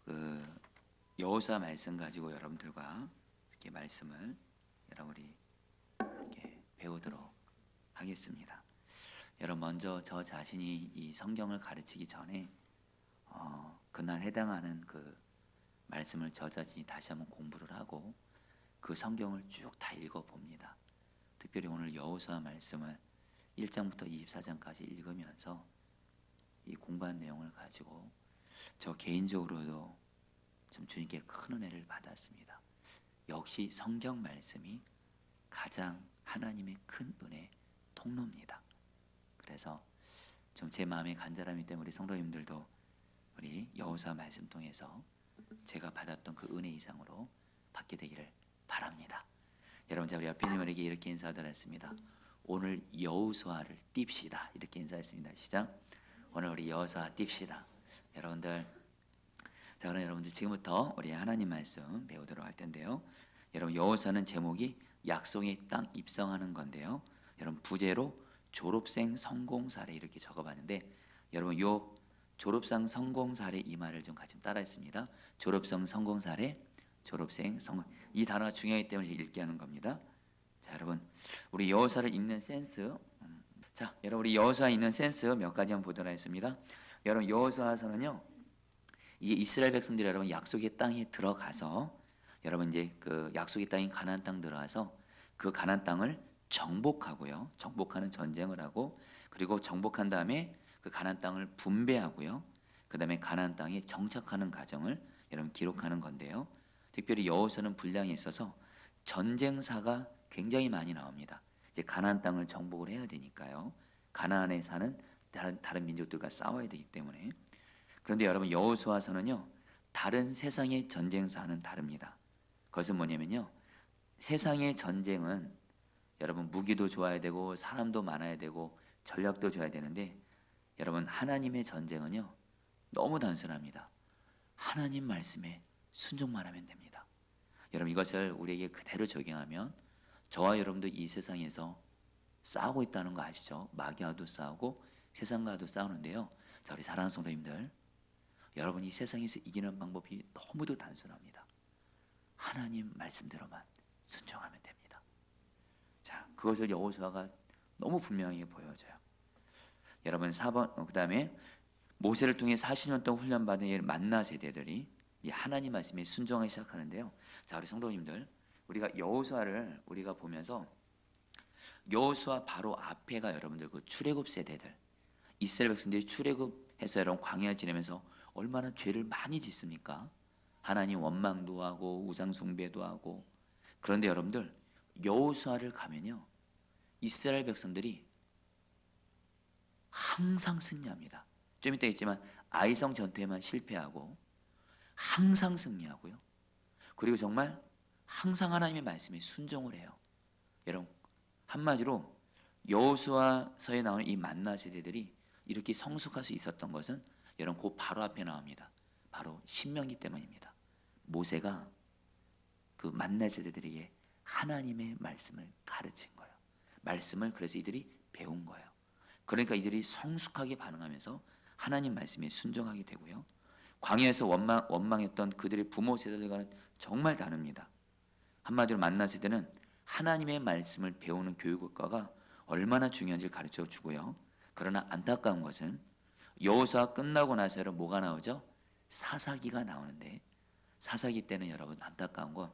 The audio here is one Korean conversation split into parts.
그 여호수아 말씀 가지고 여러분들과 이렇게 말씀을 여러분이 이렇게 배우도록 하겠습니다. 여러분 먼저 저 자신이 이 성경을 가르치기 전에 그날 해당하는 그 말씀을 저 자신이 다시 한번 공부를 하고 그 성경을 쭉 다 읽어봅니다. 특별히 오늘 여호수아 말씀을 1장부터 24장까지 읽으면서 이 공부한 내용을 가지고 저 개인적으로도 좀 주님께 큰 은혜를 받았습니다. 역시 성경 말씀이 가장 하나님의 큰 은혜 통로입니다. 그래서 좀 제 마음의 간절함이 때문에 우리 성도님들도 우리 여호수아 말씀 통해서 제가 받았던 그 은혜 이상으로 받게 되기를 바랍니다. 여러분, 자 우리 옆에님에게 이렇게 인사드렸습니다. 오늘 여호수아를 띱시다, 이렇게 인사했습니다. 시작. 오늘 우리 여호수아 띱시다. 여러분들, 자 그럼 여러분들 지금부터 우리 하나님 말씀 배우도록 할 텐데요. 여러분, 여호수아는 제목이 약속의 땅 입성하는 건데요. 여러분, 부제로 졸업생 성공 사례 이렇게 적어봤는데, 여러분 요 졸업생 성공 사례 이 말을 좀 같이 따라했습니다. 졸업생 성공 사례, 졸업생 성공, 이 단어가 중요하기 때문에 읽게 하는 겁니다. 자 여러분, 우리 여호수아를 읽는 센스, 자 여러분 우리 여호수아 읽는 센스 몇 가지 한번 보도록 하겠습니다. 여러분, 여호수아서는요, 이게 이스라엘 백성들이 여러분 약속의 땅에 들어가서 여러분 이제 그 약속의 땅인 가나안 땅 들어가서 그 가나안 땅을 정복하고요, 정복하는 전쟁을 하고, 그리고 정복한 다음에 그 가나안 땅을 분배하고요, 그 다음에 가나안 땅에 정착하는 과정을 여러분 기록하는 건데요. 특별히 여호수아는 분량이 있어서 전쟁사가 굉장히 많이 나옵니다. 이제 가나안 땅을 정복을 해야 되니까요. 가나안에 사는 다른 민족들과 싸워야 되기 때문에. 그런데 여러분, 여호수아서는요, 다른 세상의 전쟁사는 다릅니다. 그것은 뭐냐면요, 세상의 전쟁은 여러분 무기도 좋아야 되고 사람도 많아야 되고 전략도 줘야 되는데, 여러분 하나님의 전쟁은요 너무 단순합니다. 하나님 말씀에 순종만 하면 됩니다. 여러분, 이것을 우리에게 그대로 적용하면 저와 여러분도 이 세상에서 싸우고 있다는 거 아시죠? 마귀와도 싸우고 세상과도 싸우는데요. 자 우리 사랑하는 성도님들, 여러분 이 세상에서 이기는 방법이 너무도 단순합니다. 하나님 말씀대로만 순종하면 됩니다. 자, 그것을 여호수아가 너무 분명하게 보여줘요. 여러분 4번, 그 다음에 모세를 통해 40년 동안 훈련받은 이 만나 세대들이 이 하나님 말씀에 순종하기 시작하는데요. 자 우리 성도님들, 우리가 여호수아를 우리가 보면서 여호수아 바로 앞에가 여러분들 그 출애굽 세대들, 이스라엘 백성들이 출애굽해서 여러분 광야 지내면서 얼마나 죄를 많이 짓습니까? 하나님 원망도 하고 우상 숭배도 하고. 그런데 여러분들, 여호수아를 가면요, 이스라엘 백성들이 항상 승리합니다. 좀 이따 있지만 아이성 전투에만 실패하고 항상 승리하고요. 그리고 정말 항상 하나님의 말씀에 순종을 해요. 여러분, 한마디로 여호수아서에 나오는 이 만나 세대들이 이렇게 성숙할 수 있었던 것은 여러분 그 바로 앞에 나옵니다. 바로 신명기 때문입니다. 모세가 그 만나 세대들에게 하나님의 말씀을 가르친 거예요. 말씀을 그래서 이들이 배운 거예요. 그러니까 이들이 성숙하게 반응하면서 하나님 말씀에 순종하게 되고요. 광야에서 원망했던 그들의 부모 세대들과는 정말 다릅니다. 한마디로 만나 세대는 하나님의 말씀을 배우는 교육과가 얼마나 중요한지를 가르쳐 주고요. 그러나 안타까운 것은 여호수아 끝나고 나서 뭐가 나오죠? 사사기가 나오는데, 사사기 때는 여러분 안타까운 건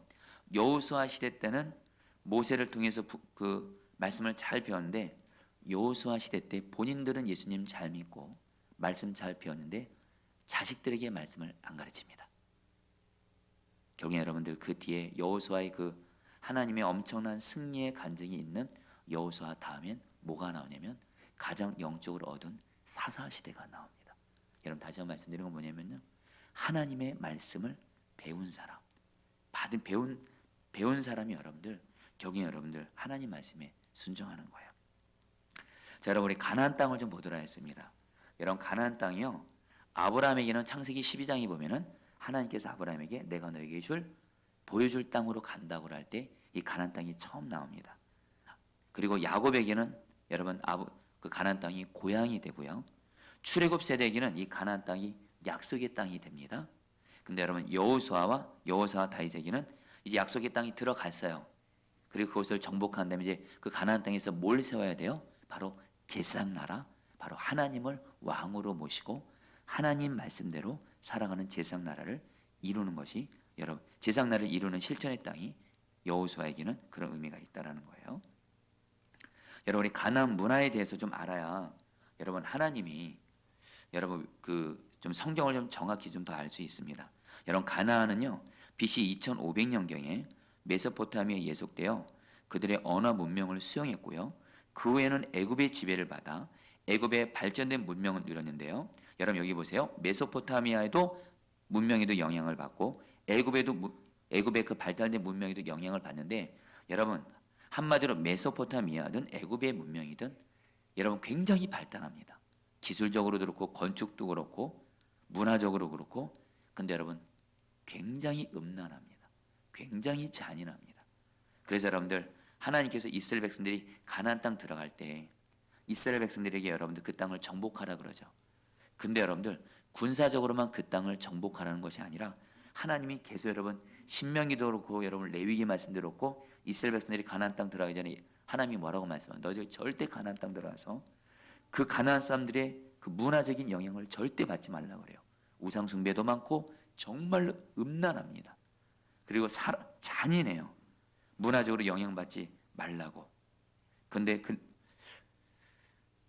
여호수아 시대 때는 모세를 통해서 그 말씀을 잘 배웠는데, 여호수아 시대 때 본인들은 예수님 잘 믿고 말씀 잘 배웠는데 자식들에게 말씀을 안 가르칩니다. 결국 여러분들 그 뒤에 여호수아의 그 하나님의 엄청난 승리의 간증이 있는 여호수아 다음엔 뭐가 나오냐면 가장 영적으로 얻은 사사 시대가 나옵니다. 여러분 다시 한번 말씀드리는 건 뭐냐면요, 하나님의 말씀을 배운 사람, 배운 사람이 여러분들 결국 여러분들 하나님 말씀에 순종하는 거예요. 자 여러분, 우리 가나안 땅을 좀 보도록 하겠습니다. 여러분 가나안 땅이요, 아브라함에게는 창세기 12장에 보면은 하나님께서 아브라함에게 내가 너에게 보여줄 땅으로 간다고 할 때 이 가나안 땅이 처음 나옵니다. 그리고 야곱에게는 여러분 그 가나안 땅이 고향이 되고요. 출애굽 세대에게는 이 가나안 땅이 약속의 땅이 됩니다. 근데 여러분 여호수아와 다윗에게는 이제 약속의 땅이 들어갔어요. 그리고 그것을 정복한 다음에 이제 그 가나안 땅에서 뭘 세워야 돼요? 바로 제사장 나라, 바로 하나님을 왕으로 모시고 하나님 말씀대로 살아가는 제사장 나라를 이루는 것이 여러분 제사장 나라를 이루는 실천의 땅이 여호수아에게는 그런 의미가 있다라는 거예요. 여러분이 가나안 문화에 대해서 좀 알아야 여러분 하나님이 여러분 그 좀 성경을 좀 정확히 좀 더 알 수 있습니다. 여러분 가나안은요 BC 2500년경에 메소포타미아에 예속되어 그들의 언어 문명을 수용했고요. 그 후에는 애굽의 지배를 받아 애굽의 발전된 문명을 누렸는데요. 여러분 여기 보세요. 메소포타미아에도 문명에도 영향을 받고 애굽의 그 발달된 문명에도 영향을 받는데 여러분 한마디로 메소포타미아든 애굽의 문명이든 여러분 굉장히 발달합니다. 기술적으로도 그렇고 건축도 그렇고 문화적으로 그렇고 근데 여러분 굉장히 음란합니다. 굉장히 잔인합니다. 그래서 여러분들 하나님께서 이스라엘 백성들이 가나안 땅 들어갈 때 이스라엘 백성들에게 여러분들 그 땅을 정복하라 그러죠. 근데 여러분들 군사적으로만 그 땅을 정복하라는 것이 아니라 하나님이 계속 여러분 신명기도 그렇고 여러분 레위기 말씀대로 그렇고 이스라엘 백성들이 가나안 땅 들어가기 전에 하나님이 뭐라고 말씀하세요? 너희들 절대 가나안 땅 들어가서 그 가나안 사람들의 그 문화적인 영향을 절대 받지 말라고 그래요. 우상 숭배도 많고 정말로 음란합니다. 그리고 잔인해요. 문화적으로 영향받지 말라고. 근데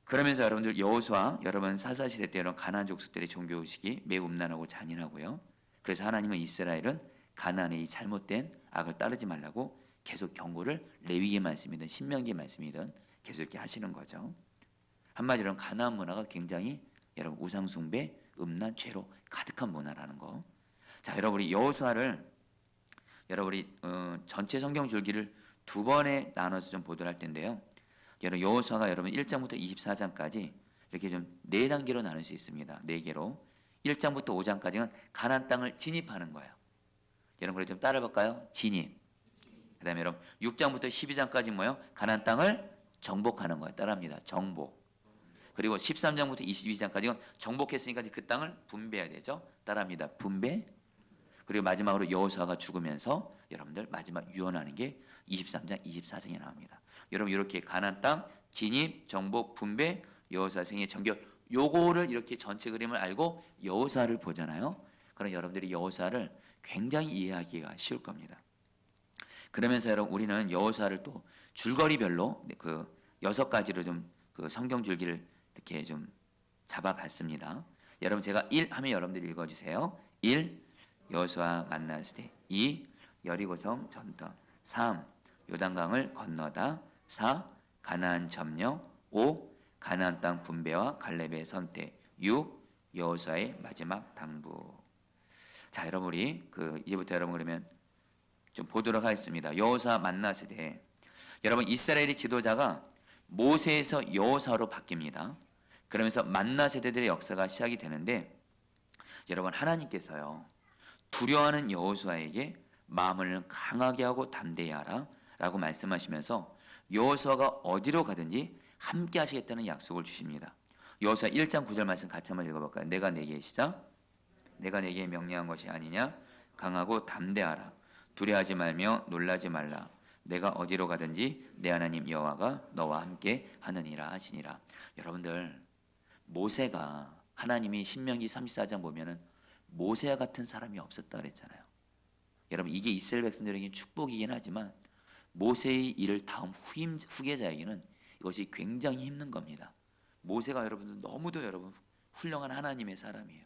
그러면서 여러분들 여호수아 여러분 사사시대 때 이런 가나안 족속들의 종교 의식이 매우 음란하고 잔인하고요. 그래서 하나님은 이스라엘은 가나안의 이 잘못된 악을 따르지 말라고 계속 경고를 레위기 말씀이든 신명기 말씀이든 계속 이렇게 하시는 거죠. 한마디로 가나안 문화가 굉장히 여러분 우상 숭배, 음란, 죄로 가득한 문화라는 거. 자, 여러분 우리 여호수아를 여러분 우리 전체 성경 줄기를 두 번에 나눠서 좀 보도록 할 텐데요. 여러분 여호수아가 여러분 1장부터 24장까지 이렇게 좀 네 단계로 나눌 수 있습니다. 네 개로. 1장부터 5장까지는 가나안 땅을 진입하는 거예요. 여러분 그래 좀 따라 볼까요? 진입. 그다음에 여러분 6장부터 12장까지 뭐예요? 가나안 땅을 정복하는 거예요. 따라합니다. 정복. 그리고 13장부터 22장까지는 정복했으니까 그 땅을 분배해야 되죠. 따라합니다. 분배. 그리고 마지막으로 여호수아가 죽으면서 여러분들 마지막 유언하는 게 23장, 24장에 나옵니다. 여러분 이렇게 가나안 땅 진입, 정복, 분배, 여호수아 생애 정결 요거를 이렇게 전체 그림을 알고 여호수아를 보잖아요. 그럼 여러분들이 여호수아를 굉장히 이해하기가 쉬울 겁니다. 그러면서 여러분 우리는 여호수아를 또 줄거리별로 그 6가지로 좀 그 성경 줄기를 이렇게 좀 잡아봤습니다. 여러분 제가 1 하면 여러분들이 읽어주세요. 1. 여호수아 만났을 때 2. 여리고성 전투 3. 요단강을 건너다 4. 가나안 점령 5. 가나안 땅 분배와 갈렙의 선택 6. 여호수아의 마지막 당부. 자 여러분 우리 이제부터 여러분 그러면 좀 보도록 하겠습니다. 여호수아 만났을 때 여러분 이스라엘의 지도자가 모세에서 여호수아로 바뀝니다. 그러면서 만나 세대들의 역사가 시작이 되는데 여러분 하나님께서요 두려워하는 여호수아에게 마음을 강하게 하고 담대히 하라 라고 말씀하시면서 여호수아가 어디로 가든지 함께 하시겠다는 약속을 주십니다. 여호수아 1장 9절 말씀 같이 한번 읽어볼까요? 내가 내게 시작 내가 내게 명령한 것이 아니냐 강하고 담대하라 두려워하지 말며 놀라지 말라 내가 어디로 가든지 내 하나님 여호와가 너와 함께 하느니라 하시니라. 여러분들 모세가 하나님이 신명기 34장 보면은 모세와 같은 사람이 없었다 그랬잖아요. 여러분 이게 이스라엘 백성들에게 축복이긴 하지만 모세의 일을 다음 후계자에게는 이것이 굉장히 힘든 겁니다. 모세가 여러분들 너무도 여러분 훌륭한 하나님의 사람이에요.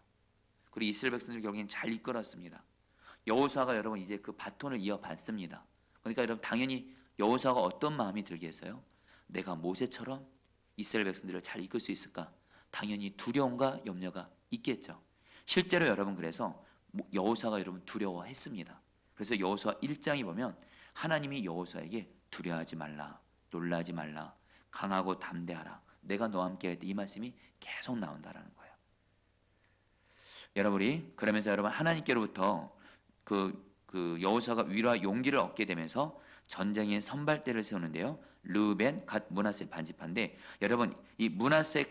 그리고 이스라엘 백성들 결국엔 잘 이끌었습니다. 여호수아가 여러분 이제 그 바톤을 이어받습니다. 그러니까 여러분 당연히 여호수아가 어떤 마음이 들겠어요? 내가 모세처럼 이스라엘 백성들을 잘 이끌 수 있을까? 당연히 두려움과 염려가 있겠죠. 실제로 여러분 그래서 여호수아가 여러분 두려워했습니다. 그래서 여호수아 1장에 보면 하나님이 여호수아에게 두려워하지 말라, 놀라지 말라, 강하고 담대하라. 내가 너와 함께 할 때 이 말씀이 계속 나온다라는 거예요. 여러분이 그러면서 여러분 하나님께로부터 그 여호수아가 위로와 용기를 얻게 되면서 전쟁의 선발대를 세우는데요. 르벤, 갓, 므낫세 반지파인데 여러분 이 르벤,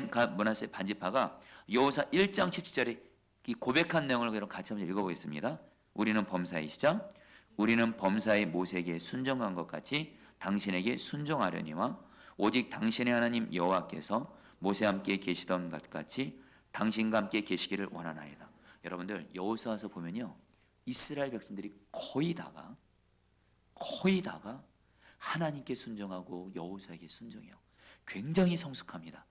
갓, 므낫세 반지파가 여호수아 1장 17절에 이 고백한 내용을 그럼 같이 한번 읽어보겠습니다. 우리는 범사의 시작. 우리는 범사의 모세에게 순종한 것 같이 당신에게 순종하려니와 오직 당신의 하나님 여호와께서 모세와 함께 계시던 것 같이 당신과 함께 계시기를 원하나이다. 여러분들 여호수아서 보면요, 이스라엘 백성들이 거의 다가 하나님께 순종하고 여호수아에게 순종해요. 굉장히 성숙합니다.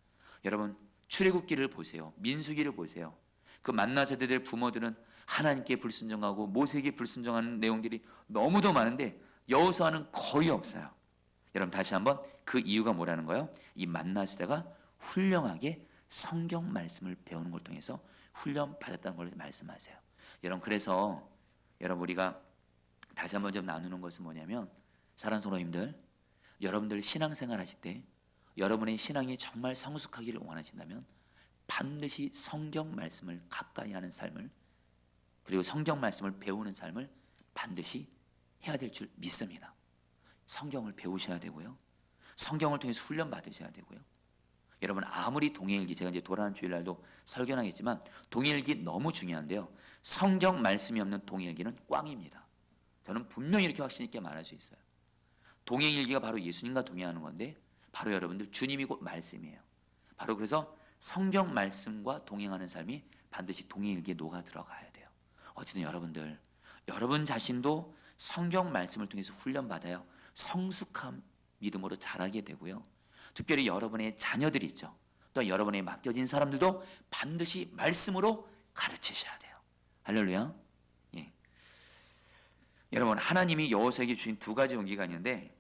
여러분 출애굽기를 보세요. 민수기를 보세요. 그 만나 세대들 부모들은 하나님께 불순종하고 모세에게 불순종하는 내용들이 너무도 많은데 여호수아는 거의 없어요. 여러분 다시 한번 그 이유가 뭐라는 거예요? 이 만나 세대가 훌륭하게 성경 말씀을 배우는 걸 통해서 훈련 받았다는 걸 말씀하세요. 여러분 그래서 여러분 우리가 다시 한번 좀 나누는 것은 뭐냐면, 사랑하는 성도님들, 여러분들 신앙생활 하실 때 여러분의 신앙이 정말 성숙하기를 원하신다면 반드시 성경 말씀을 가까이 하는 삶을, 그리고 성경 말씀을 배우는 삶을 반드시 해야 될 줄 믿습니다. 성경을 배우셔야 되고요. 성경을 통해서 훈련 받으셔야 되고요. 여러분 아무리 동해일기, 제가 이제 돌아오는 주일날도 설교하겠지만 동해일기 너무 중요한데요. 성경 말씀이 없는 동해일기는 꽝입니다. 저는 분명히 이렇게 확신 있게 말할 수 있어요. 동해일기가 바로 예수님과 동행하는 건데 바로 여러분들 주님이 곧 말씀이에요. 바로 그래서 성경 말씀과 동행하는 삶이 반드시 동해일기에 녹아 들어가야 돼요. 어쨌든 여러분들, 여러분 자신도 성경 말씀을 통해서 훈련받아요. 성숙한 믿음으로 자라게 되고요. 특별히 여러분의 자녀들이 있죠. 또 여러분의 맡겨진 사람들도 반드시 말씀으로 가르치셔야 돼요. 할렐루야. 예. 여러분 하나님이 여호수아에게 주신 두 가지 용기가 있는데,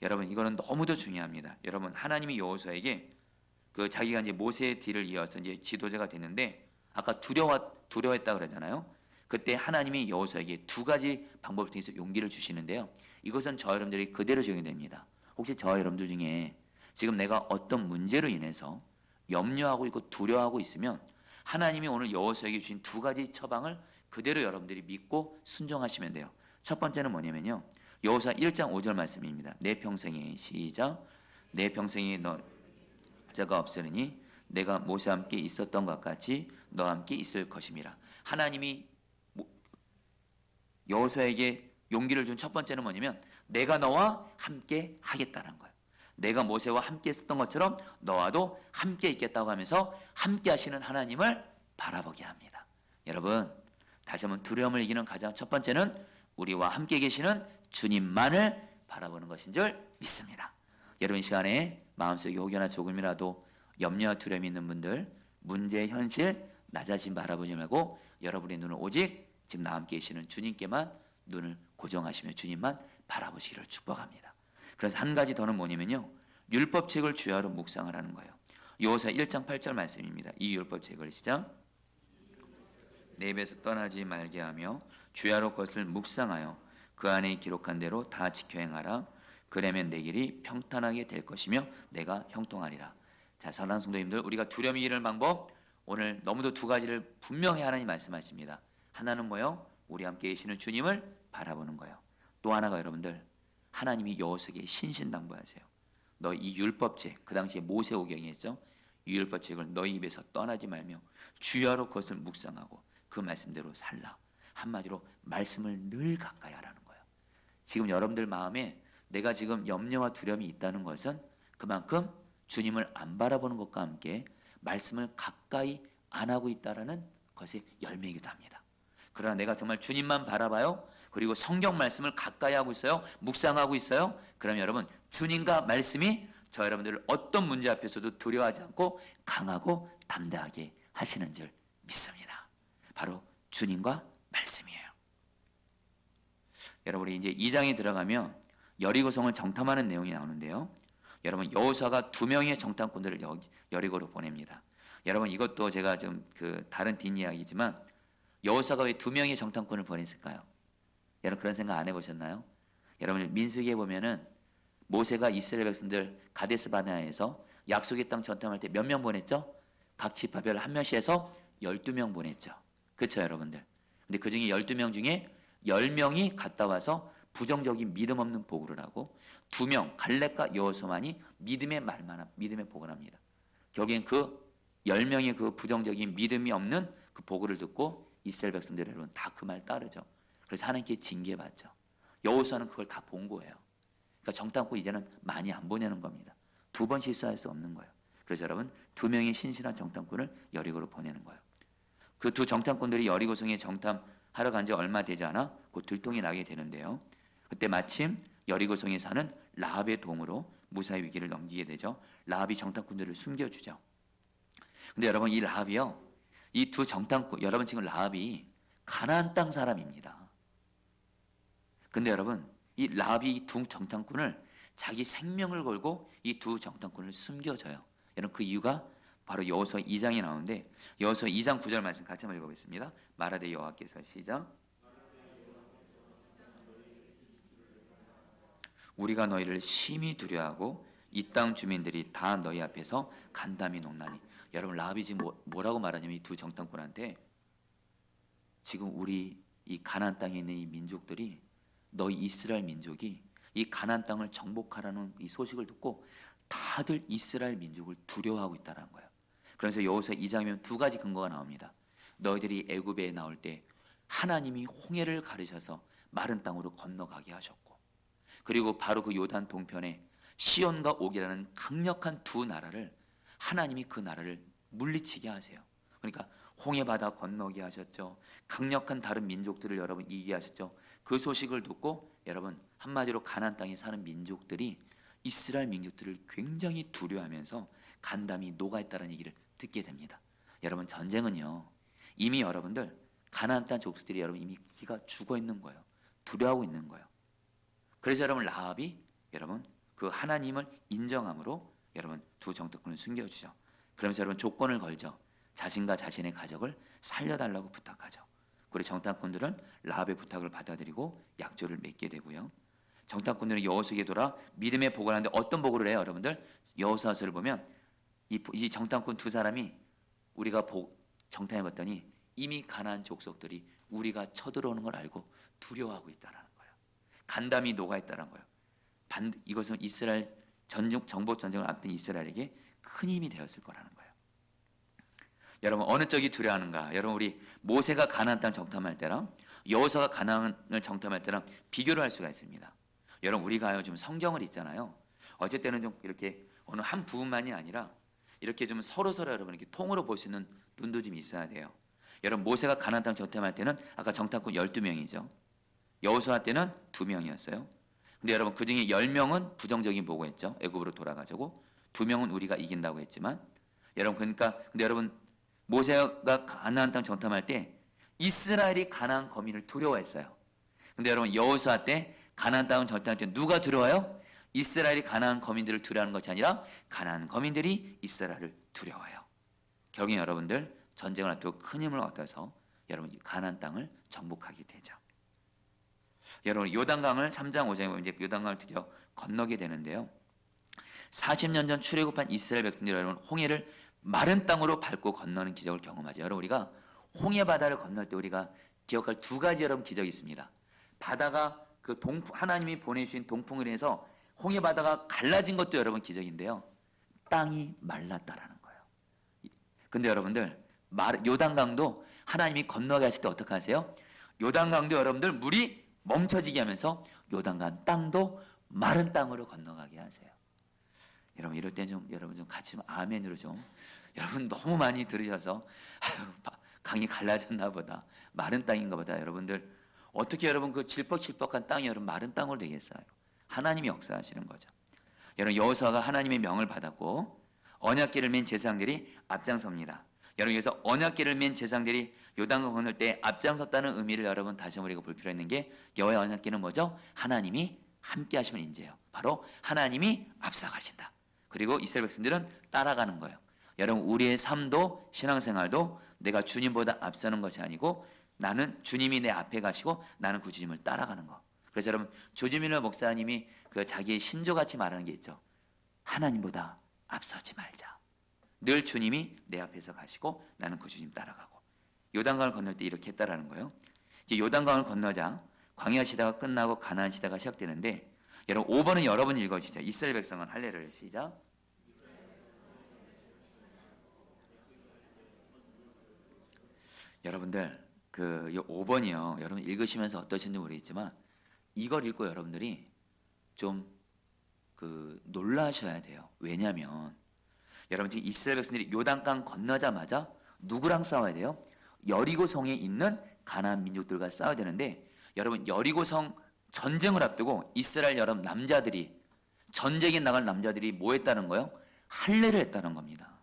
여러분 이거는 너무도 중요합니다. 여러분 하나님이 여호수아에게 그 자기가 이제 모세의 뒤를 이어서 이제 지도자가 됐는데, 아까 두려워했다 그러잖아요. 그때 하나님이 여호수아에게 두 가지 방법을 통해서 용기를 주시는데요. 이것은 저 여러분들이 그대로 적용됩니다. 혹시 저 여러분들 중에 지금 내가 어떤 문제로 인해서 염려하고 있고 두려워하고 있으면 하나님이 오늘 여호수아에게 주신 두 가지 처방을 그대로 여러분들이 믿고 순종하시면 돼요. 첫 번째는 뭐냐면요, 여호수아 1장 5절 말씀입니다. 내 평생에 시작. 내 평생에 너 자가 없으리니 내가 모세와 함께 있었던 것 같이 너와 함께 있을 것임이라. 하나님이 여호수아에게 용기를 준 첫 번째는 뭐냐면 내가 너와 함께 하겠다는 거예요. 내가 모세와 함께 있었던 것처럼 너와도 함께 있겠다고 하면서 함께 하시는 하나님을 바라보게 합니다. 여러분 다시 한번 두려움을 이기는 가장 첫 번째는 우리와 함께 계시는 주님만을 바라보는 것인 줄 믿습니다. 여러분 이 시간에 마음속에 혹여나 조금이라도 염려와 두려움이 있는 분들, 문제의 현실 나 자신 바라보지 말고 여러분의 눈을 오직 지금 나와 함께 계시는 주님께만 눈을 고정하시며 주님만 바라보시기를 축복합니다. 그래서 한 가지 더는 뭐냐면요, 율법책을 주야로 묵상을 하는 거예요. 여호수아 1장 8절 말씀입니다. 이 율법책을 시작. 내 입에서 떠나지 말게 하며 주야로 그것을 묵상하여 그 안에 기록한 대로 다 지켜 행하라. 그러면 내 길이 평탄하게 될 것이며 내가 형통하리라. 자, 사랑하는 성도님들, 우리가 두려움이 이길 방법, 오늘 너무도 두 가지를 분명히 하나님 말씀하십니다. 하나는 뭐요? 우리 함께 계시는 주님을 바라보는 거예요. 또 하나가 여러분들, 하나님이 여호수아에게 신신당부하세요. 너 이 율법책, 그 당시에 모세오경이 했죠. 이 율법책을 너희 입에서 떠나지 말며 주야로 그것을 묵상하고 그 말씀대로 살라. 한마디로 말씀을 늘 가까이 하라는 거예요. 지금 여러분들 마음에 내가 지금 염려와 두려움이 있다는 것은 그만큼 주님을 안 바라보는 것과 함께 말씀을 가까이 안 하고 있다라는 것의 열매이기도 합니다. 그러나 내가 정말 주님만 바라봐요. 그리고 성경 말씀을 가까이 하고 있어요. 묵상하고 있어요. 그럼 여러분 주님과 말씀이 저 여러분들을 어떤 문제 앞에서도 두려워하지 않고 강하고 담대하게 하시는 줄 믿습니다. 바로 주님과 말씀이에요. 여러분이 이제 2장에 들어가면 여리고성을 정탐하는 내용이 나오는데요. 여러분 여호수아가 2명의 정탐꾼들을 여리고로 보냅니다. 여러분 이것도 제가 좀 그 다른 뒷이야기지만 여호수아가 왜 2명의 정탐꾼을 보냈을까요? 여러분 그런 생각 안 해보셨나요? 여러분 민수기에 보면은 모세가 이스라엘 백성들 가데스 바네아에서 약속의 땅 전탐할 때 몇 명 보냈죠? 각 지파별 한 명씩 해서 12명 보냈죠. 그렇죠 여러분들? 근데 그 중에 12명 중에 10명이 갔다 와서 부정적인 믿음 없는 보고를 하고 2명 갈렙과 여호수아만이 믿음의 말만 믿음의 보고를 합니다. 결국엔 그 10명의 그 부정적인 믿음이 없는 그 보고를 듣고 이스라엘 백성들 여러분 다 그 말 따르죠. 그래서 하나님께 징계받죠. 여호수아는 그걸 다 본 거예요. 그러니까 정탐꾼 이제는 많이 안 보내는 겁니다. 두 번 실수할 수 없는 거예요. 그래서 여러분 2명의 신실한 정탐꾼을 여리고로 보내는 거예요. 그 두 정탐꾼들이 여리고성에 정탐하러 간 지 얼마 되지 않아 곧 들통이 나게 되는데요. 그때 마침 여리고성에 사는 라합의 도움으로 무사히 위기를 넘기게 되죠. 라합이 정탐꾼들을 숨겨주죠. 근데 여러분 이 라합이요, 이 두 정탐꾼, 여러분 지금 라합이 가나안 땅 사람입니다. 근데 여러분 이 라합이 이 두 정탐꾼을 자기 생명을 걸고 이 두 정탐꾼을 숨겨줘요. 여러분 그 이유가 바로 여호수아 2장에 나오는데, 여호수아 2장 9절 말씀 같이 한번 읽어보겠습니다. 말하되 여호와께서, 시작. 우리가 너희를 심히 두려워하고 이 땅 주민들이 다 너희 앞에서 간담이 녹나니. 여러분 라합이 지금 뭐라고 말하냐면 이 두 정탐꾼한테 지금 우리 이 가나안 땅에 있는 이 민족들이, 너희 이스라엘 민족이 이 가나안 땅을 정복하라는 이 소식을 듣고 다들 이스라엘 민족을 두려워하고 있다는 거예요. 그래서 여호수아 2장이면 두 가지 근거가 나옵니다. 너희들이 애굽에 나올 때 하나님이 홍해를 가르셔서 마른 땅으로 건너가게 하셨고, 그리고 바로 그 요단 동편에 시온과 옥이라는 강력한 두 나라를 하나님이 그 나라를 물리치게 하세요. 그러니까 홍해 바다 건너게 하셨죠. 강력한 다른 민족들을 여러분 이기게 하셨죠. 그 소식을 듣고 여러분 한마디로 가나안 땅에 사는 민족들이 이스라엘 민족들을 굉장히 두려워하면서 간담이 녹아있다는 얘기를 듣게 됩니다. 여러분 전쟁은요, 이미 여러분들 가나안 땅 족속들이 여러분 이미 기가 죽어 있는 거예요. 두려워하고 있는 거예요. 그래서 여러분 라합이 여러분 그 하나님을 인정함으로 여러분 두 정탐꾼을 숨겨주죠. 그러면서 여러분 조건을 걸죠. 자신과 자신의 가족을 살려달라고 부탁하죠. 그리고 정탐꾼들은 라합의 부탁을 받아들이고 약조를 맺게 되고요. 정탐꾼들은 여호수아에게 돌아 믿음의 보고를 하는데 어떤 보고를 해요? 여러분들 여호수아서를 보면 이 정탐꾼 두 사람이 우리가 정탐해 봤더니 이미 가나안 족속들이 우리가 쳐들어오는 걸 알고 두려워하고 있다는 거예요. 간담이 녹아 있다는 거예요. 이것은 이스라엘 정복 전쟁을 앞둔 이스라엘에게 큰 힘이 되었을 거라는 거예요. 여러분 어느 쪽이 두려워하는가? 여러분 우리 모세가 가나안 땅 정탐할 때랑 여호수아가 가나안을 정탐할 때랑 비교를 할 수가 있습니다. 여러분 우리가요 좀 성경을 읽잖아요. 어쩔 때는 좀 이렇게 어느 한 부분만이 아니라 이렇게 좀 서로 여러분 이렇게 통으로 볼 수 있는 눈도 좀 있어야 돼요. 여러분 모세가 가나안 땅 정탐할 때는 아까 정탐꾼 12명이죠. 여호수아 때는 2명이었어요. 근데 여러분 그 중에 10명은 부정적인 보고했죠. 애굽으로 돌아가자고. 2명은 우리가 이긴다고 했지만, 여러분 그러니까 근데 여러분 모세가 가나안 땅 정탐할 때 이스라엘이 가나안 거민을 두려워했어요. 근데 여러분 여호수아 때 가나안 땅을 정탐할 때 누가 두려워요? 이스라엘이 가나안 거민들을 두려워하는 것이 아니라 가나안 거민들이 이스라엘을 두려워해요. 결국에 여러분들 전쟁을 앞두고 큰 힘을 얻어서 여러분 가나안 땅을 정복하게 되죠. 여러분 요단강을 3장 5장에 보면 이제 요단강을 드디어 건너게 되는데요. 40년 전 출애굽한 이스라엘 백성들 여러분 홍해를 마른 땅으로 밟고 건너는 기적을 경험하죠. 여러분 우리가 홍해 바다를 건널 때 우리가 기억할 두 가지 여러분 기적이 있습니다. 바다가 그 하나님이 보내주신 동풍을 인해서 홍해 바다가 갈라진 것도 여러분 기적인데요. 땅이 말랐다라는 거예요. 근데 여러분들 요단강도 하나님이 건너게 하실 때 어떻게 하세요? 요단강도 여러분들 물이 멈춰지게 하면서 요단강 땅도 마른 땅으로 건너가게 하세요. 여러분 이럴 때 좀 여러분 좀 같이 좀 아멘으로 좀, 여러분 너무 많이 들으셔서 강이 갈라졌나 보다, 마른 땅인가 보다. 여러분들 어떻게 여러분 그 질퍽질퍽한 땅이 여러분 마른 땅으로 되겠어요? 하나님이 역사하시는 거죠. 여러분 여호수아가 하나님의 명을 받았고 언약궤를 맨 제사장들이 앞장섭니다. 여러분 여기서 언약궤를 맨 제사장들이 요단강 건널 때 앞장섰다는 의미를 여러분 다시 한번 우리가 볼 필요 있는 게, 여호와의 언약궤는 뭐죠? 하나님이 함께 하시면 인재예요. 바로 하나님이 앞서가신다. 그리고 이스라엘 백성들은 따라가는 거예요. 여러분 우리의 삶도 신앙생활도 내가 주님보다 앞서는 것이 아니고 나는 주님이 내 앞에 가시고 나는 그 주님을 따라가는 거. 그래서 여러분 조지민러 목사님이 그 자기의 신조같이 말하는 게 있죠. 하나님보다 앞서지 말자. 늘 주님이 내 앞에서 가시고 나는 그 주님 따라가고. 요단강을 건널 때 이렇게 했다라는 거예요. 이제 요단강을 건너자 광야 시대가 끝나고 가나안 시대가 시작되는데, 여러분 5번은 여러분 읽어주시죠. 이스라엘 백성은 할례를 시작. 여러분들 그 5번이요. 여러분 읽으시면서 어떠신지 모르겠지만 이걸 읽고 여러분들이 좀 놀라셔야 돼요. 왜냐하면 여러분 지금 이스라엘 백성들이 요단강 건너자마자 누구랑 싸워야 돼요? 여리고성에 있는 가나안 민족들과 싸워야 되는데 여러분 여리고성 전쟁을 앞두고 이스라엘 여러분 남자들이 전쟁에 나갈 남자들이 뭐 했다는 거예요? 할례를 했다는 겁니다.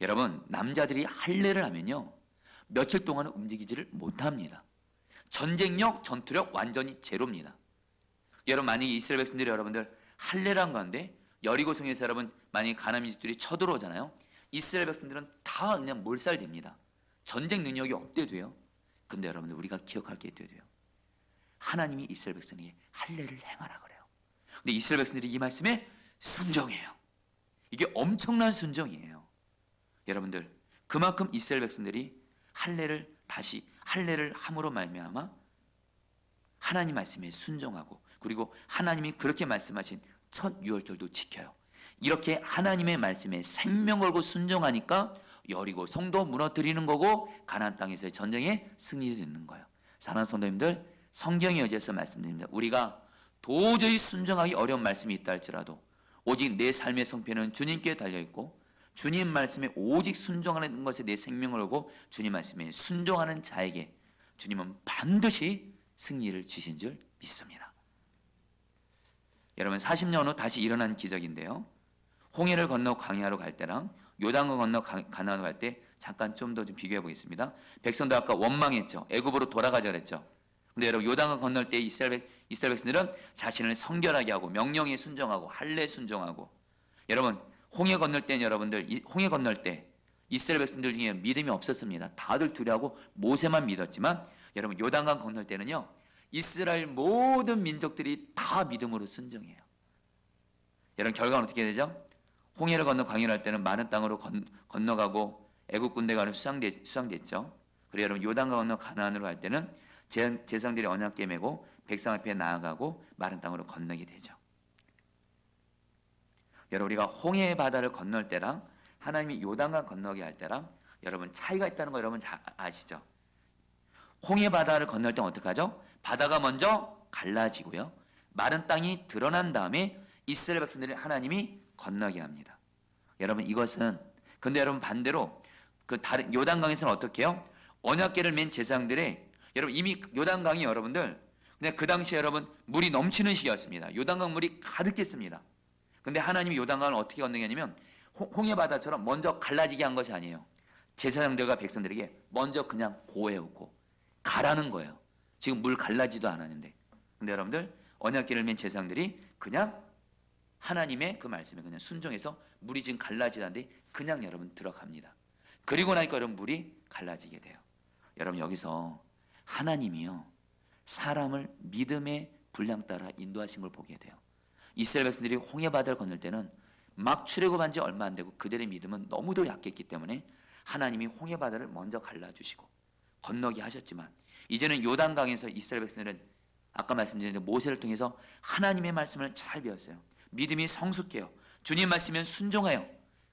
여러분 남자들이 할례를 하면요 며칠 동안은 움직이지를 못합니다. 전쟁력, 전투력 완전히 제로입니다. 여러분 만약에 이스라엘 백성들이 여러분들 할례를 한 건데 여리고성에서 여러분 만약에 가나안 민족들이 쳐들어오잖아요. 이스라엘 백성들은 다 그냥 몰살됩니다. 전쟁 능력이 없대도요. 근데 여러분들 우리가 기억할 게 있대도요. 하나님이 이스라엘 백성에게 할례를 행하라 그래요. 근데 이스라엘 백성들이 이 말씀에 순종해요. 이게 엄청난 순종이에요. 여러분들 그만큼 이스라엘 백성들이 할례를 함으로 말미암아 하나님 말씀에 순종하고 그리고 하나님이 그렇게 말씀하신 첫 유월절도 지켜요. 이렇게 하나님의 말씀에 생명 걸고 순종하니까 여리고 성도 무너뜨리는 거고 가나안 땅에서의 전쟁에 승리를 얻는 거예요. 사랑하는 성도님들 성경에 의지해서 말씀드립니다. 우리가 도저히 순종하기 어려운 말씀이 있다 할지라도 오직 내 삶의 성패는 주님께 달려있고 주님 말씀에 오직 순종하는 것에 내 생명을 걸고 주님 말씀에 순종하는 자에게 주님은 반드시 승리를 주신 줄 믿습니다. 여러분 40년 후 다시 일어난 기적인데요. 홍해를 건너 광야로 갈 때랑 요단강 건너 가나안으로 갈 때 잠깐 좀 더 비교해 보겠습니다. 백성도 아까 원망했죠. 애굽으로 돌아가자 그랬죠. 근데 여러분 요단강 건널 때 이스라엘 백성들은 자신을 성결하게 하고 명령에 순종하고 할례에 순종하고 여러분 홍해 건널 때는 여러분들 홍해 건널 때 이스라엘 백성들 중에 믿음이 없었습니다. 다들 두려워하고 모세만 믿었지만 여러분 요단강 건널 때는요. 이스라엘 모든 민족들이 다 믿음으로 순종해요. 여러분 결과는 어떻게 되죠? 홍해를 건너 광야를 할 때는 많은 땅으로 건너가고 애국 군대가 수상됐죠. 그리고 여러분 요단강 건너 가나안으로 갈 때는 제사장들이 언약궤 메고 백성 앞에 나아가고 마른 땅으로 건너게 되죠. 여러분 우리가 홍해 바다를 건널 때랑 하나님이 요단강 건너게 할 때랑 여러분 차이가 있다는 거 여러분 아시죠? 홍해 바다를 건널 때는 어떻게 하죠? 바다가 먼저 갈라지고요. 마른 땅이 드러난 다음에 이스라엘 백성들을 하나님이 건너게 합니다. 여러분 이것은 근데 여러분 반대로 그 다른 요단강에서는 어떻게 해요? 언약궤를 맨 제사장들의 여러분 이미 요단강이 여러분들 그냥 그 당시에 여러분 물이 넘치는 시기였습니다. 요단강 물이 가득했습니다. 근데 하나님이 요단강을 어떻게 건너게 하냐면 홍해 바다처럼 먼저 갈라지게 한 것이 아니에요. 제사장들과 백성들에게 먼저 그냥 고해오고 가라는 거예요. 지금 물 갈라지도 않았는데. 근데 여러분들 언약궤를 맨 제사장들이 그냥 하나님의 그 말씀에 그냥 순종해서 물이 지금 갈라지도 않는데 그냥 여러분 들어갑니다. 그리고 나니까 여러분 물이 갈라지게 돼요. 여러분 여기서 하나님이요 사람을 믿음의 분량 따라 인도하신 걸 보게 돼요. 이스라엘 백성들이 홍해 바다를 건널 때는 막 출애굽한 지 얼마 안 되고 그들의 믿음은 너무도 약했기 때문에 하나님이 홍해 바다를 먼저 갈라주시고 건너게 하셨지만 이제는 요단강에서 이스라엘 백성들은 아까 말씀드린 모세를 통해서 하나님의 말씀을 잘 배웠어요. 믿음이 성숙해요. 주님 말씀이면 순종해요.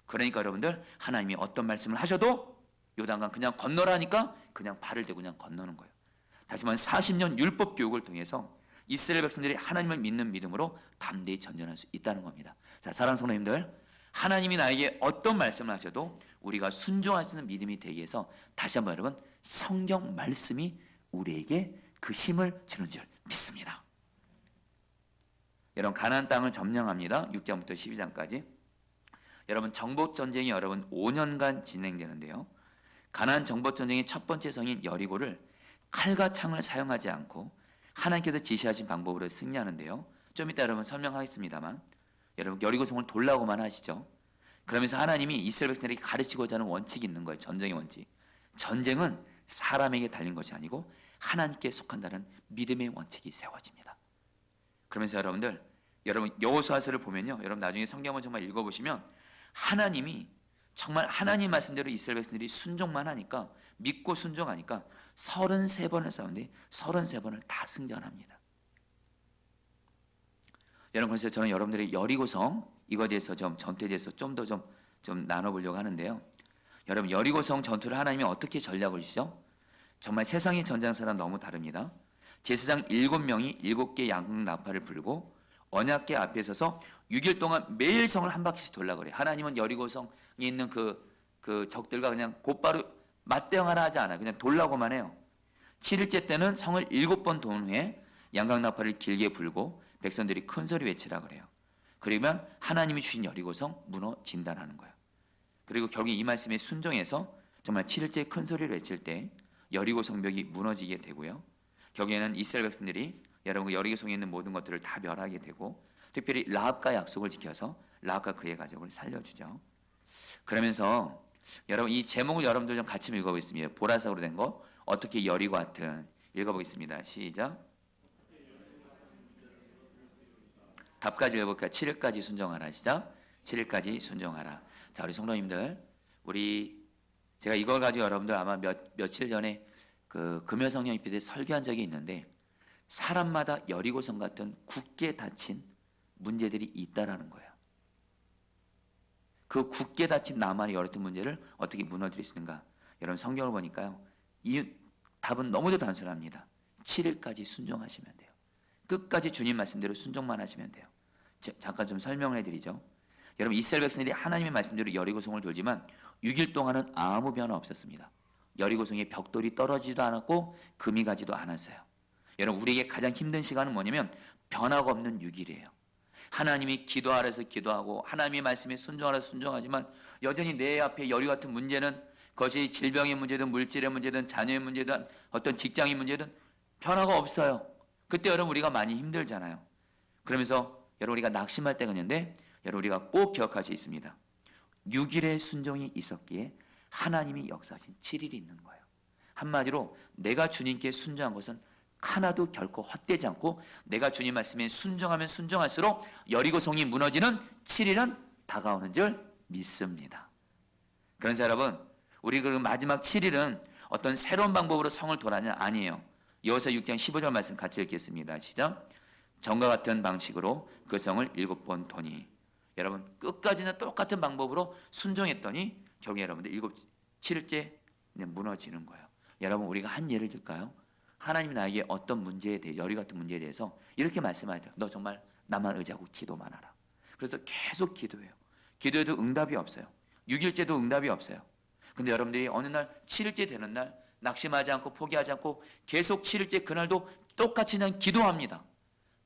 그러니까 여러분들 하나님이 어떤 말씀을 하셔도 요단강 그냥 건너라니까 그냥 발을 대고 그냥 건너는 거예요. 다시 말해 40년 율법 교육을 통해서 이스라엘 백성들이 하나님을 믿는 믿음으로 담대히 전전할 수 있다는 겁니다. 자, 사랑하는 성도님들, 하나님이 나에게 어떤 말씀을 하셔도 우리가 순종할 수 있는 믿음이 되기 위해서 다시 한번 여러분 성경 말씀이 우리에게 그 힘을 주는 줄 믿습니다. 여러분 가나안 땅을 점령합니다. 6장부터 12장까지. 여러분 정복 전쟁이 여러분 5년간 진행되는데요. 가나안 정복 전쟁의 첫 번째 성인 여리고를 칼과 창을 사용하지 않고 하나님께서 지시하신 방법으로 승리하는데요. 좀 이따 여러분 설명하겠습니다만 여러분 여리고성을 돌라고만 하시죠. 그러면서 하나님이 이스라엘 백성들에게 가르치고자 하는 원칙이 있는 거예요. 전쟁의 원칙. 전쟁은 사람에게 달린 것이 아니고 하나님께 속한다는 믿음의 원칙이 세워집니다. 그러면서 여러분 여호수아서를 보면요. 여러분 나중에 성경을 정말 읽어보시면 하나님이 정말 하나님 말씀대로 이스라엘 백성들이 순종만 하니까 믿고 순종하니까 33번을 싸우는데 33번을 다 승전합니다. 여러분 그래서 저는 여러분들의 여리고성 이거에 대해서 전투에 대해서 좀 더 좀 나눠보려고 하는데요. 여러분 여리고성 전투를 하나님이 어떻게 전략을 주시죠? 정말 세상의 전장사랑 너무 다릅니다. 제사장 7명이 7개 양극 나팔을 불고 언약궤 앞에 서서 6일 동안 매일 성을 한 바퀴씩 돌라 그래요. 하나님은 여리고성에 있는 그 적들과 그냥 곧바로 맞대응하라 하지 않아요. 그냥 돌라고만 해요. 7일째 때는 성을 7번 돈 후에 양각 나팔을 길게 불고 백성들이 큰 소리 외치라 그래요. 그러면 하나님이 주신 여리고성 무너진다라는 거예요. 그리고 결국 이 말씀에 순종해서 정말 7일째 큰 소리를 외칠 때 여리고 성벽이 무너지게 되고요. 결국에는 이스라엘 백성들이 여러분 여리고성에 있는 모든 것들을 다 멸하게 되고 특별히 라합과 약속을 지켜서 라합과 그의 가족을 살려주죠. 그러면서 여러분 이 제목을 여러분들 좀 같이 읽어보겠습니다. 보라색으로 된 거 어떻게 여리고 같은 읽어보겠습니다. 시작. 답까지 읽어볼까요? 7일까지 순종하라. 시작. 7일까지 순종하라. 자, 우리 성도님들, 제가 이걸 가지고 여러분들 아마 며칠 전에 그 금요성령 입회 때 설교한 적이 있는데 사람마다 여리고성 같은 굳게 닫힌 문제들이 있다라는 거예요. 그 굳게 닫힌 나만의 여러 문제를 어떻게 무너뜨릴 수 있는가? 여러분 성경을 보니까요. 이 답은 너무도 단순합니다. 7일까지 순종하시면 돼요. 끝까지 주님 말씀대로 순종만 하시면 돼요. 잠깐 좀 설명을 해드리죠. 여러분 이스라엘 백성들이 하나님의 말씀대로 여리고성을 돌지만 6일 동안은 아무 변화 없었습니다. 여리고성에 벽돌이 떨어지지도 않았고 금이 가지도 않았어요. 여러분 우리에게 가장 힘든 시간은 뭐냐면 변화가 없는 6일이에요. 하나님이 기도하라서 기도하고 하나님의 말씀에 순종하라서 순종하지만 여전히 내 앞에 여리 같은 문제는 그것이 질병의 문제든 물질의 문제든 자녀의 문제든 어떤 직장의 문제든 변화가 없어요. 그때 여러분 우리가 많이 힘들잖아요. 그러면서 여러분 우리가 낙심할 때가 있는데 여러분 우리가 꼭 기억할 수 있습니다. 6일의 순종이 있었기에 하나님이 역사하신 7일이 있는 거예요. 한마디로 내가 주님께 순종한 것은 하나도 결코 헛되지 않고 내가 주님 말씀에 순종하면 순종할수록 여리고성이 무너지는 7일은 다가오는 줄 믿습니다. 그래서 여러분 우리 그 마지막 7일은 어떤 새로운 방법으로 성을 돌아냐 아니에요. 여호수아 6장 15절 말씀 같이 읽겠습니다. 시작. 전과 같은 방식으로 그 성을 7번 도니. 여러분 끝까지는 똑같은 방법으로 순종했더니 결국 여러분들 7일째 무너지는 거예요. 여러분 우리가 한 예를 들까요? 하나님이 나에게 어떤 문제에 대해 여리 같은 문제에 대해서 이렇게 말씀하죠. 너 정말 나만 의지하고 기도만 하라. 그래서 계속 기도해요. 기도해도 응답이 없어요. 6일째도 응답이 없어요. 근데 여러분들이 어느 날 7일째 되는 날 낙심하지 않고 포기하지 않고 계속 7일째 그날도 똑같이 그냥 기도합니다.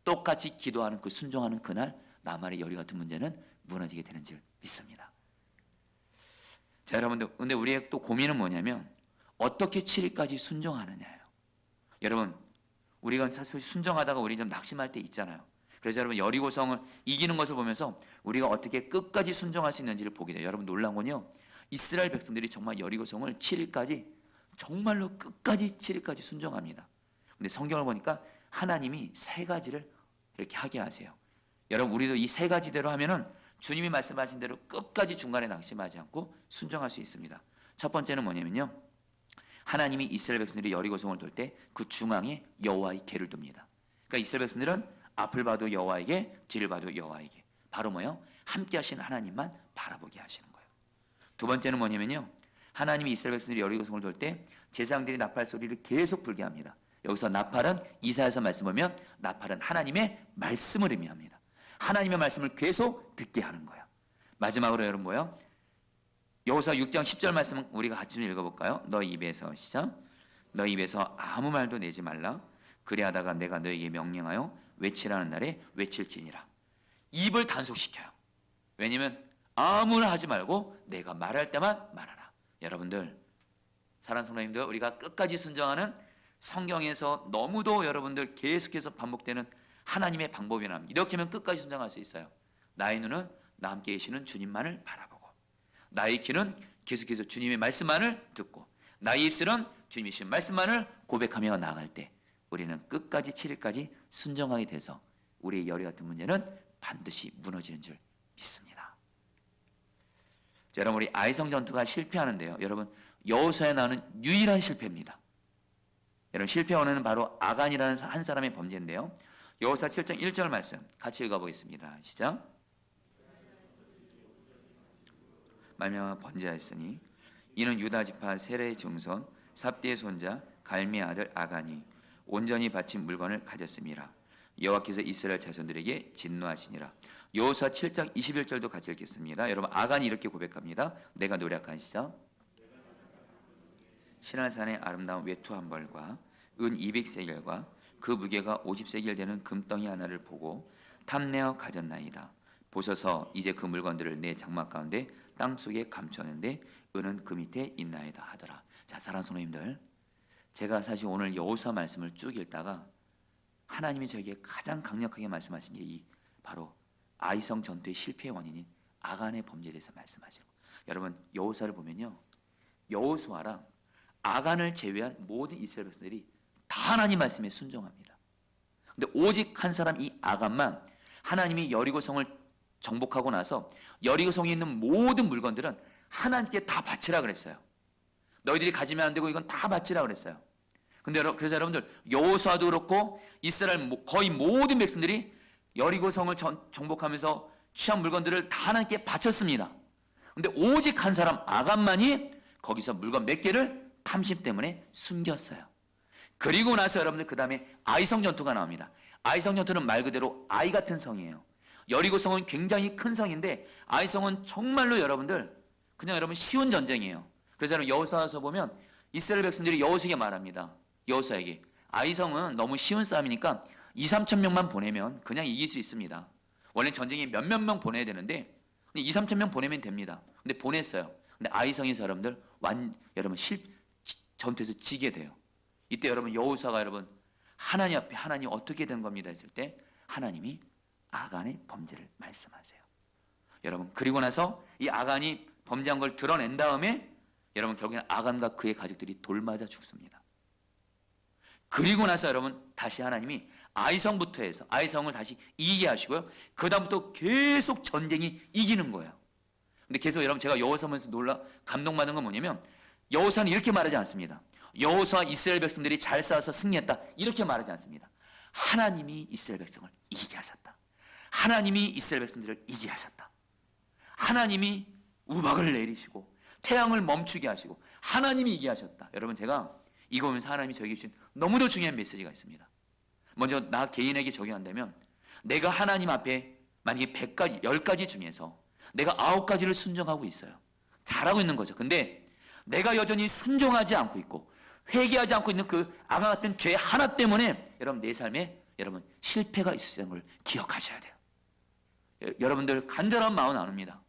똑같이 기도하는 그 순종하는 그날 나만의 여리 같은 문제는 무너지게 되는 줄 믿습니다. 자 여러분들 근데 우리의 또 고민은 뭐냐면 어떻게 7일까지 순종하느냐예요. 여러분 우리가 사실 순종하다가 우리 좀 낙심할 때 있잖아요. 그래서 여러분 여리고성을 이기는 것을 보면서 우리가 어떻게 끝까지 순종할 수 있는지를 보게 돼요. 여러분 놀라운 건요. 이스라엘 백성들이 정말 여리고성을 7일까지 정말로 끝까지 7일까지 순종합니다. 근데 성경을 보니까 하나님이 세 가지를 이렇게 하게 하세요. 여러분 우리도 이 세 가지대로 하면은 주님이 말씀하신 대로 끝까지 중간에 낙심하지 않고 순종할 수 있습니다. 첫 번째는 뭐냐면요. 하나님이 이스라엘 백성들이 여리고성을 돌 때 그 중앙에 여호와의 궤를 둡니다. 그러니까 이스라엘 백성들은 앞을 봐도 여호와에게 뒤를 봐도 여호와에게 바로 뭐요? 함께 하신 하나님만 바라보게 하시는 거예요. 두 번째는 뭐냐면요. 하나님이 이스라엘 백성들이 여리고성을 돌 때 제사장들이 나팔 소리를 계속 불게 합니다. 여기서 나팔은 이사야서 말씀 보면 나팔은 하나님의 말씀을 의미합니다. 하나님의 말씀을 계속 듣게 하는 거예요. 마지막으로 여러분 뭐예요? 여호수아 6장 10절 말씀은 우리가 같이 좀 읽어볼까요? 너 입에서 시작. 너 입에서 아무 말도 내지 말라. 그리하다가 내가 너에게 명령하여 외치라는 날에 외칠지니라. 입을 단속시켜요. 왜냐하면 아무나 하지 말고 내가 말할 때만 말하라. 여러분들 사랑하는 성도님들 우리가 끝까지 순종하는 성경에서 너무도 여러분들 계속해서 반복되는 하나님의 방법이랍니다. 이렇게 하면 끝까지 순종할 수 있어요. 나의 눈은 나 함께 계시는 주님만을 바라보고 나의 귀는 계속해서 주님의 말씀만을 듣고 나의 입술은 주님이 주신 말씀만을 고백하며 나아갈 때 우리는 끝까지 7일까지 순종하게 돼서 우리의 여리 같은 문제는 반드시 무너지는 줄 믿습니다. 자, 여러분 우리 아이성 전투가 실패하는데요. 여러분 여호수아에 나오는 유일한 실패입니다. 여러분 실패 원인은 바로 아간이라는 한 사람의 범죄인데요. 여호수아 7장 1절 말씀 같이 읽어보겠습니다. 시작. 말미암아 번제하였으니 이는 유다 지파 세레의 증손 삽디의 손자 갈미의 아들 아간이 온전히 바친 물건을 가졌음이라. 여호와께서 이스라엘 자손들에게 진노하시니라. 여호수아 7장 21절도 같이 읽겠습니다. 여러분, 아간이 이렇게 고백합니다. 내가 노력한 시작. 시내산의 아름다운 외투 한 벌과 은 200세겔과 그 무게가 50세겔 되는 금덩이 하나를 보고 탐내어 가졌나이다. 보소서, 이제 그 물건들을 내 장막 가운데 땅속에 감추었는데 은은 그 밑에 있나이다 하더라. 자, 사랑하는 성도님들, 제가 사실 오늘 여호수아 말씀을 쭉 읽다가 하나님이 저에게 가장 강력하게 말씀하신 게 이 바로 아이성 전투의 실패의 원인인 아간의 범죄에 대해서 말씀하시고, 여러분 여호수아를 보면요, 여호수아랑 아간을 제외한 모든 이스라엘 백성들이 다 하나님 말씀에 순종합니다. 근데 오직 한 사람, 이 아간만 하나님이 여리고성을 정복하고 나서 여리고성에 있는 모든 물건들은 하나님께 다 바치라 그랬어요. 너희들이 가지면 안 되고 이건 다 바치라 그랬어요. 근데 그래서 여러분들, 여호수아도 그렇고 이스라엘 거의 모든 백성들이 여리고성을 정복하면서 취한 물건들을 다 하나님께 바쳤습니다. 근데 오직 한 사람 아간만이 거기서 물건 몇 개를 탐심 때문에 숨겼어요. 그리고 나서 여러분들, 그 다음에 아이성 전투가 나옵니다. 아이성 전투는 말 그대로 아이 같은 성이에요. 여리고성은 굉장히 큰 성인데 아이성은 정말로 여러분들 그냥 여러분 쉬운 전쟁이에요. 그래서 여러분 여호수아서 보면 이스라엘 백성들이 여호수아에게 말합니다. 여호수아에게, 아이성은 너무 쉬운 싸움이니까 2-3천 명만 보내면 그냥 이길 수 있습니다. 원래 전쟁에 몇몇 명 보내야 되는데 2-3천 명 보내면 됩니다. 근데 보냈어요. 근데 아이성에서 여러분들 여러분 전투에서 지게 돼요. 이때 여러분 여호수아가 여러분 하나님 앞에, 하나님 어떻게 된 겁니다 했을 때 하나님이 아간의 범죄를 말씀하세요. 여러분, 그리고 나서 이 아간이 범죄한 걸 드러낸 다음에 여러분 결국에는 아간과 그의 가족들이 돌맞아 죽습니다. 그리고 나서 여러분 다시 하나님이 아이성부터 해서 아이성을 다시 이기게 하시고요, 그 다음부터 계속 전쟁이 이기는 거예요. 근데 계속 여러분 제가 여호수아 보면서 감동받은 건 뭐냐면, 여호수아는 이렇게 말하지 않습니다. 여호수아 이스라엘 백성들이 잘 싸워서 승리했다 이렇게 말하지 않습니다. 하나님이 이스라엘 백성을 이기게 하셨다. 하나님이 이스라엘 백성들을 이기게 하셨다. 하나님이 우박을 내리시고 태양을 멈추게 하시고 하나님이 이기게 하셨다. 여러분, 제가 이거 보면서 하나님이 저에게 주신 너무도 중요한 메시지가 있습니다. 먼저 나 개인에게 적용한다면, 내가 하나님 앞에 만약에 100가지, 10가지 중에서 내가 9가지를 순종하고 있어요. 잘하고 있는 거죠. 근데 내가 여전히 순종하지 않고 있고 회개하지 않고 있는 그 아간 같은 죄 하나 때문에 여러분 내 삶에 여러분 실패가 있으시다는 걸 기억하셔야 돼요. 여러분들 간절한 마음 나눕니다.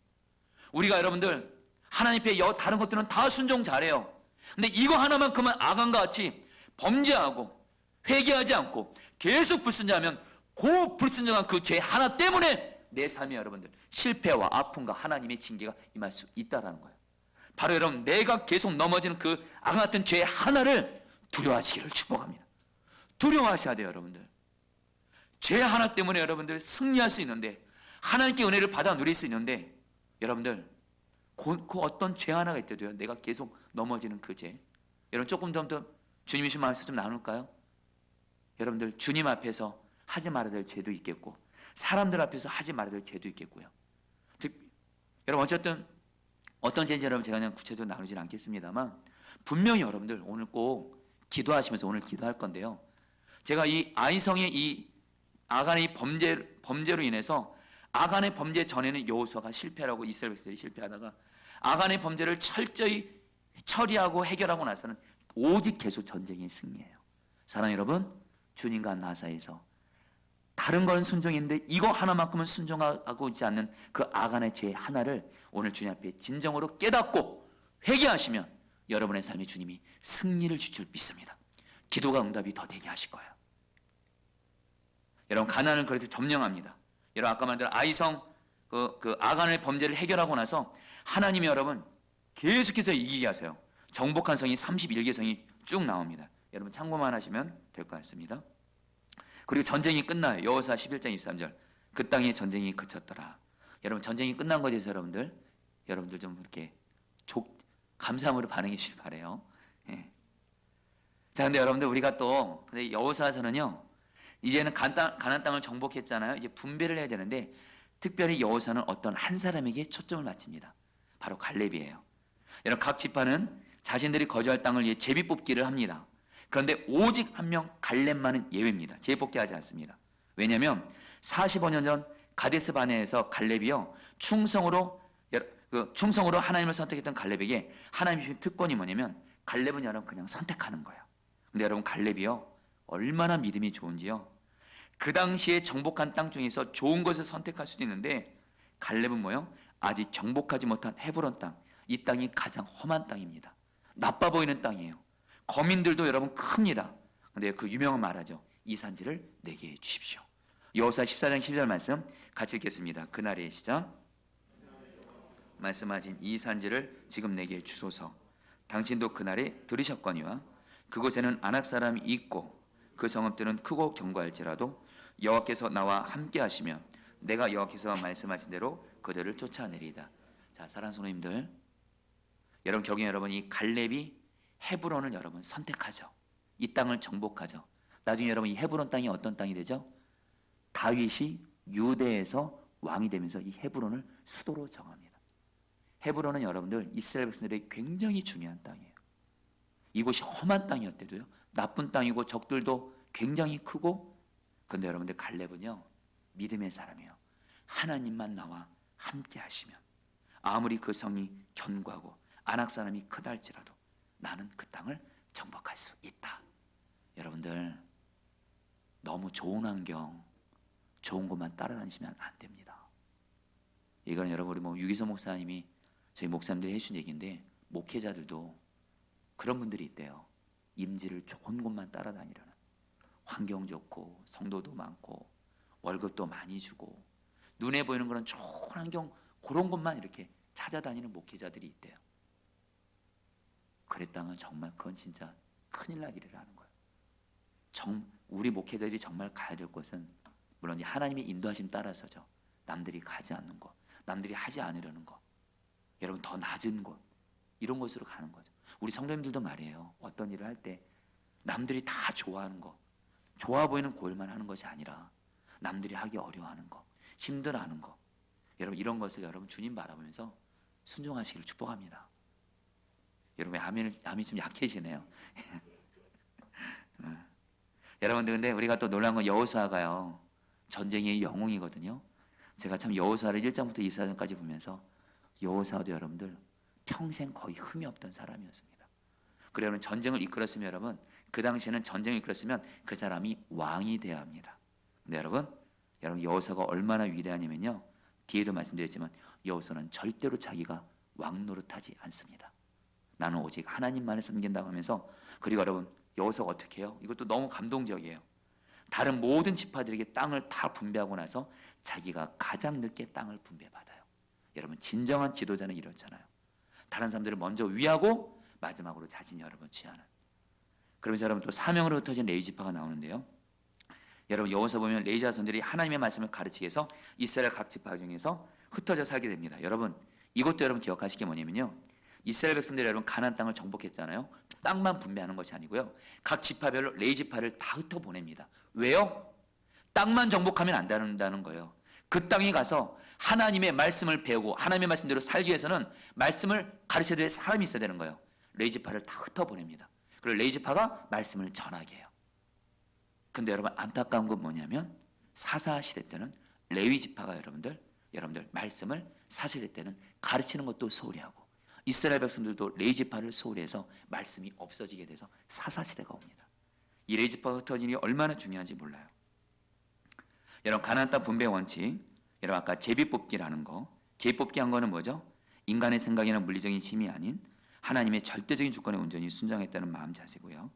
우리가 여러분들 하나님 앞에 다른 것들은 다 순종 잘해요. 근데 이거 하나만큼은 아간과 같이 범죄하고 회개하지 않고 계속 불순종하면 그 불순종한 그 죄 하나 때문에 내 삶에 여러분들 실패와 아픔과 하나님의 징계가 임할 수 있다는 거예요. 바로 여러분, 내가 계속 넘어지는 그 아간 같은 죄 하나를 두려워하시기를 축복합니다. 두려워하셔야 돼요. 여러분들, 죄 하나 때문에 여러분들 승리할 수 있는데, 하나님께 은혜를 받아 누릴 수 있는데, 여러분들 그 어떤 죄 하나가 있대도요, 내가 계속 넘어지는 그 죄. 여러분, 조금 더 주님이 주신 말씀 좀 나눌까요? 여러분들, 주님 앞에서 하지 말아야 될 죄도 있겠고 사람들 앞에서 하지 말아야 될 죄도 있겠고요. 여러분, 어떤 죄인지 여러분 제가 그냥 구체적으로 나누지는 않겠습니다만, 분명히 여러분들 오늘 꼭 기도하시면서 오늘 기도할 건데요, 제가 이 아이성의 이 아간의 범죄로 인해서, 아간의 범죄 전에는 여호수아가 실패하고 이스라엘 백성들이 실패하다가 아간의 범죄를 철저히 처리하고 해결하고 나서는 오직 계속 전쟁의 승리예요. 사랑하는 여러분, 주님과 나 사이에서 다른 건 순종인데 이거 하나만큼은 순종하고 있지 않는 그 아간의 죄 하나를 오늘 주님 앞에 진정으로 깨닫고 회개하시면 여러분의 삶에 주님이 승리를 주실 믿습니다. 기도가 응답이 더 되게 하실 거예요. 여러분, 가나안을 그래서 점령합니다. 여러분, 아까 말한 아이성 그 아간의 범죄를 해결하고 나서 하나님이 여러분 계속해서 이기게 하세요. 정복한 성이 31개 성이 쭉 나옵니다. 여러분 참고만 하시면 될 것 같습니다. 그리고 전쟁이 끝나요. 여호수아 11장 23절. 그 땅에 전쟁이 그쳤더라. 여러분, 전쟁이 끝난 것에 대해서 여러분들 좀 이렇게 감사함으로 반응해 주시기 바래요. 예. 자, 근데 여러분들 우리가 또 여호수아서는요, 이제는 가나안 땅을 정복했잖아요. 이제 분배를 해야 되는데 특별히 여호수아는 어떤 한 사람에게 초점을 맞춥니다. 바로 갈렙이에요. 여러분, 각 지파는 자신들이 거주할 땅을 제비 뽑기를 합니다. 그런데 오직 한 명 갈렙만은 예외입니다. 재복귀하지 않습니다. 왜냐하면 45년 전 가데스 바네에서 갈렙이요 충성으로 하나님을 선택했던 갈렙에게 하나님이 주신 특권이 뭐냐면 갈렙은 여러분 그냥 선택하는 거예요. 근데 여러분 갈렙이요 얼마나 믿음이 좋은지요. 그 당시에 정복한 땅 중에서 좋은 것을 선택할 수도 있는데 갈렙은 뭐요? 아직 정복하지 못한 헤브론 땅, 이 땅이 가장 험한 땅입니다. 나빠 보이는 땅이에요. 거민들도 여러분 큽니다. 근데 그 유명한 말하죠. 이 산지를 내게 주십시오. 여호수아 14장 12절 말씀 같이 읽겠습니다. 그날의 시작. 말씀하신 이 산지를 지금 내게 주소서. 당신도 그날에 들으셨거니와 그곳에는 아낙 사람이 있고 그 성읍들은 크고 견고할지라도 여호와께서 나와 함께 하시며 내가 여호와께서 말씀하신 대로 그들을 쫓아내리이다. 자, 사랑하는 성도님들, 여러분 결국에 여러분 이 갈렙이 헤브론을 여러분 선택하죠. 이 땅을 정복하죠. 나중에 여러분 이 헤브론 땅이 어떤 땅이 되죠? 다윗이 유대에서 왕이 되면서 이 헤브론을 수도로 정합니다. 헤브론은 여러분들 이스라엘 백성들에게 굉장히 중요한 땅이에요. 이곳이 험한 땅이었대도요. 나쁜 땅이고 적들도 굉장히 크고, 그런데 여러분들 갈렙은요 믿음의 사람이에요. 하나님만 나와 함께 하시면 아무리 그 성이 견고하고 아낙 사람이 크다 할지라도 나는 그 땅을 정복할 수 있다. 여러분들 너무 좋은 환경, 좋은 것만 따라다니시면 안 됩니다. 이건 여러분 우리 유기서 목사님이 저희 목사님들이 해준 얘기인데 목회자들도 그런 분들이 있대요. 임지를 좋은 곳만 따라다니라는, 환경 좋고 성도도 많고 월급도 많이 주고 눈에 보이는 그런 좋은 환경 그런 곳만 이렇게 찾아다니는 목회자들이 있대요. 그랬다면 정말 그건 진짜 큰일 날 일이라는 거예요. 우리 목회자들이 정말 가야 될 곳은 물론 하나님의 인도하심 따라서죠. 남들이 가지 않는 곳, 남들이 하지 않으려는 것, 여러분 더 낮은 곳, 이런 곳으로 가는 거죠. 우리 성도님들도 말이에요. 어떤 일을 할 때 남들이 다 좋아하는 거, 좋아 보이는 고일만 하는 것이 아니라 남들이 하기 어려워하는 거, 힘들어하는 거, 여러분 이런 것을 여러분 주님 바라보면서 순종하시기를 축복합니다. 여러분 암이 좀 약해지네요. 여러분들 근데 우리가 또 놀란 건 여호수아가요 전쟁의 영웅이거든요. 제가 참 여호수아를 1장부터 24장까지 보면서 여호수아도 여러분들 평생 거의 흠이 없던 사람이었습니다. 그래 여러분 전쟁을 이끌었으면 여러분 그 당시에는 전쟁을 이끌었으면 그 사람이 왕이 되어야 합니다. 근데 여러분 여호수아가 얼마나 위대하냐면요. 뒤에도 말씀드렸지만 여호수아는 절대로 자기가 왕 노릇하지 않습니다. 나는 오직 하나님만을 섬긴다고 하면서, 그리고 여러분 여호수아가 어떻게 해요? 이것도 너무 감동적이에요. 다른 모든 지파들에게 땅을 다 분배하고 나서 자기가 가장 늦게 땅을 분배받아요. 여러분 진정한 지도자는 이렇잖아요. 다른 사람들을 먼저 위하고 마지막으로 자신이 여러분 취하는. 그러면서 여러분 또 사명으로 흩어진 레위 지파가 나오는데요. 여러분 여호수아 보면 레위 자손들이 하나님의 말씀을 가르치기 위해서 이스라엘 각 지파 중에서 흩어져 살게 됩니다. 여러분 이것도 여러분 기억하실 게 뭐냐면요. 이스라엘 백성들이 여러분 가나안 땅을 정복했잖아요. 땅만 분배하는 것이 아니고요. 각 지파별로 레위 지파를 다 흩어 보냅니다. 왜요? 땅만 정복하면 안 된다는 거예요. 그 땅에 가서 하나님의 말씀을 배우고 하나님의 말씀대로 살기 위해서는 말씀을 가르쳐야 될 사람이 있어야 되는 거예요. 레위 지파를 다 흩어 보냅니다. 그리고 레위 지파가 말씀을 전하게 해요. 근데 여러분 안타까운 건 뭐냐면 사사 시대 때는 레위 지파가 여러분들 말씀을 사시대 때는 가르치는 것도 소홀히 하고 이스라엘 백성들도 레위 지파를 소홀히 해서 말씀이 없어지게 돼서 사사 시대가 옵니다. 이 레위 지파가 흩어지는 게 얼마나 중요한지 몰라요. 여러분 가나안 땅 분배 원칙, 여러분 아까 제비 뽑기라는 거, 제비 뽑기 한 거는 뭐죠? 인간의 생각이나 물리적인 힘이 아닌 하나님의 절대적인 주권에 온전히 순종했다는 마음 자세고요.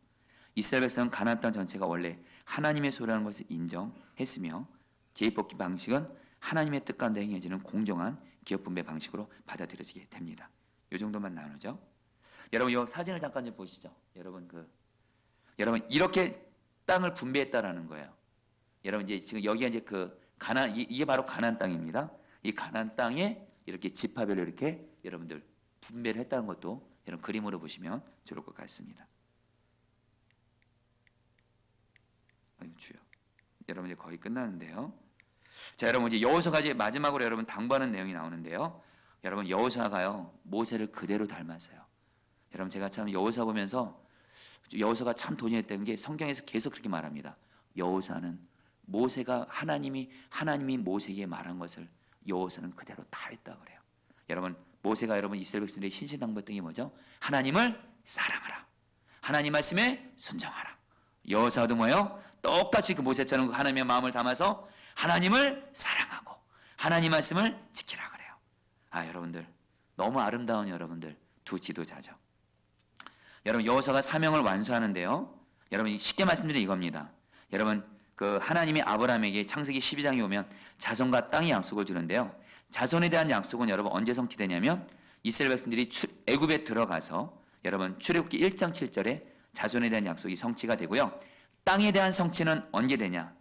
이스라엘 백성은 가나안 땅 전체가 원래 하나님의 소유라는 것을 인정했으며 제비 뽑기 방식은 하나님의 뜻 가운데 행해지는 공정한 기업 분배 방식으로 받아들여지게 됩니다. 이 정도만 나누죠. 여러분 이 사진을 잠깐 좀 보시죠. 여러분 이렇게 땅을 분배했다라는 거예요. 여러분 이제 지금 여기가 이제 이게 바로 가나안 땅입니다. 이 가나안 땅에 이렇게 지파별로 이렇게 여러분들 분배를 했다는 것도 여러분 그림으로 보시면 좋을 것 같습니다. 주요. 여러분 이제 거의 끝나는데요. 자, 여러분 이제 여호수아가 이제 마지막으로 여러분 당부하는 내용이 나오는데요. 여러분 여호수아가요 모세를 그대로 닮았어요. 여러분 제가 참 여호수아 보면서 여호수아가 참 도전했다는 게 성경에서 계속 그렇게 말합니다. 여호수아는 모세가 하나님이 모세에게 말한 것을 여호수아는 그대로 다 했다 그래요. 여러분 모세가 여러분 이스라엘 백성들의 신신당부했던 게 뭐죠? 하나님을 사랑하라. 하나님 말씀에 순종하라. 여호수아도 뭐예요? 똑같이 그 모세처럼 하나님의 마음을 담아서 하나님을 사랑하고 하나님 말씀을 지키라 그래요. 여러분들 너무 아름다운 여러분들 두 지도자죠. 여러분 여호수아가 사명을 완수하는데요. 여러분 쉽게 말씀드리면 이겁니다. 여러분 그 하나님이 아브라함에게 창세기 12장에 오면 자손과 땅의 약속을 주는데요. 자손에 대한 약속은 여러분 언제 성취되냐면 이스라엘 백성들이 애굽에 들어가서 여러분 출애굽기 1장 7절에 자손에 대한 약속이 성취가 되고요. 땅에 대한 성취는 언제 되냐?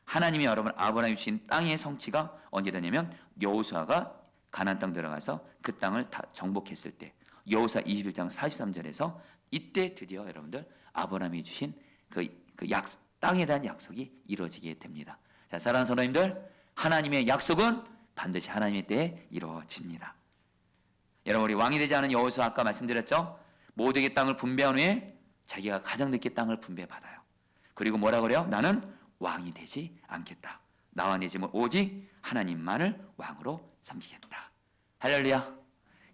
하나님이 여러분 아브라함이 주신 땅의 성취가 언제 되냐면 여호수아가 가나안 땅 들어가서 그 땅을 다 정복했을 때 여호수아 21장 43절에서 이때 드디어 여러분들 아브라함이 주신 땅에 대한 약속이 이루어지게 됩니다. 자, 사랑하는 성도님들, 하나님의 약속은 반드시 하나님의 때에 이루어집니다. 여러분 우리 왕이 되지 않은 여호수아 아까 말씀드렸죠? 모두에게 땅을 분배한 후에 자기가 가장 늦게 땅을 분배받아요. 그리고 뭐라 그래요? 나는 왕이 되지 않겠다. 나와 내 집은 오직 하나님만을 왕으로 섬기겠다. 할렐루야.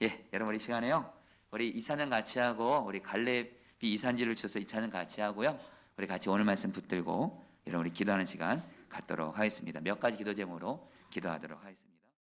예, 여러분 이 시간에요. 우리 이사는 같이 하고 우리 갈렙이 이산지를 주셔서 이사는 같이 하고요. 우리 같이 오늘 말씀 붙들고 여러분 우리 기도하는 시간 갖도록 하겠습니다. 몇 가지 기도 제목으로 기도하도록 하겠습니다.